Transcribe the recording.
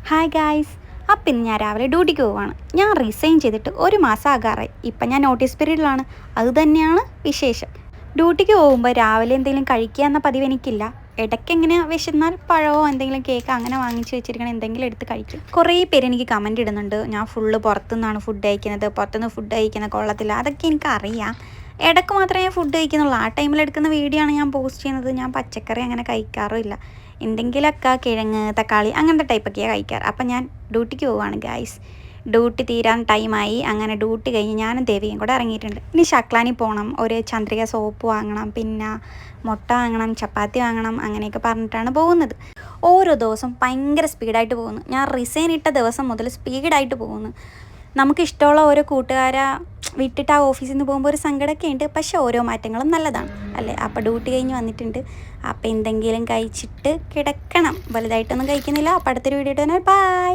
Hi guys. അപ്പം ഇന്ന് ഞാൻ രാവിലെ ഡ്യൂട്ടിക്ക് പോവുകയാണ്. ഞാൻ റിസൈൻ ചെയ്തിട്ട് ഒരു മാസം ആകാറായി. ഇപ്പം ഞാൻ നോട്ടീസ് പീരീഡിലാണ്. അതുതന്നെയാണ് വിശേഷം. ഡ്യൂട്ടിക്ക് പോകുമ്പോൾ രാവിലെ എന്തെങ്കിലും കഴിക്കുക എന്ന പതിവ് എനിക്കില്ല. ഇടയ്ക്ക് എങ്ങനെ വിശന്നാൽ പഴമോ എന്തെങ്കിലും കേക്ക് അങ്ങനെ വാങ്ങിച്ച് വെച്ചിരിക്കണം, എന്തെങ്കിലും എടുത്ത് കഴിക്കും. കുറേ പേര് എനിക്ക് കമൻറ്റ് ഇടുന്നുണ്ട്, ഞാൻ ഫുള്ള് പുറത്തുനിന്നാണ് ഫുഡ് കഴിക്കുന്നത്, പുറത്തുനിന്ന് ഫുഡ് കഴിക്കുന്നത് കൊള്ളത്തില്ല. അതൊക്കെ എനിക്കറിയാം. ഇടയ്ക്ക് മാത്രമേ ഫുഡ് കഴിക്കുന്നുള്ളൂ. ആ ടൈമിൽ എടുക്കുന്ന വീഡിയോ ആണ് ഞാൻ പോസ്റ്റ് ചെയ്യുന്നത്. ഞാൻ പച്ചക്കറി അങ്ങനെ കഴിക്കാറുമില്ല. എന്തെങ്കിലുമൊക്കെ കിഴങ്ങ്, തക്കാളി അങ്ങനത്തെ ടൈപ്പൊക്കെയാണ് കഴിക്കാറ്. അപ്പം ഞാൻ ഡ്യൂട്ടിക്ക് പോവുകയാണ് ഗായ്സ്. ഡ്യൂട്ടി തീരാൻ ടൈമായി. അങ്ങനെ ഡ്യൂട്ടി കഴിഞ്ഞ് ഞാനും ദേവിയും കൂടെ ഇറങ്ങിയിട്ടുണ്ട്. ഇനി ഷക്ലാനി പോകണം, ഒരു ചന്ദ്രിക സോപ്പ് വാങ്ങണം, പിന്നെ മുട്ട വാങ്ങണം, ചപ്പാത്തി വാങ്ങണം, അങ്ങനെയൊക്കെ പറഞ്ഞിട്ടാണ് പോകുന്നത്. ഓരോ ദിവസം ഭയങ്കര സ്പീഡായിട്ട് പോകുന്നു. ഞാൻ റിസൈൻ ഇട്ട ദിവസം മുതൽ സ്പീഡായിട്ട് പോകുന്നു. നമുക്കിഷ്ടമുള്ള ഓരോ കൂട്ടുകാരെ വിട്ടിട്ട് ആ ഓഫീസിൽ നിന്ന് പോകുമ്പോൾ ഒരു സങ്കടമൊക്കെ ഉണ്ട്. പക്ഷേ ഓരോ മാറ്റങ്ങളും നല്ലതാണ് അല്ലേ. അപ്പോൾ ഡ്യൂട്ടി കഴിഞ്ഞ് വന്നിട്ടുണ്ട്. അപ്പോൾ എന്തെങ്കിലും കഴിച്ചിട്ട് കിടക്കണം. വലുതായിട്ടൊന്നും കഴിക്കുന്നില്ല. അപ്പോൾ അടുത്തൊരു വീഡിയോ ഇട്ട് ബൈ.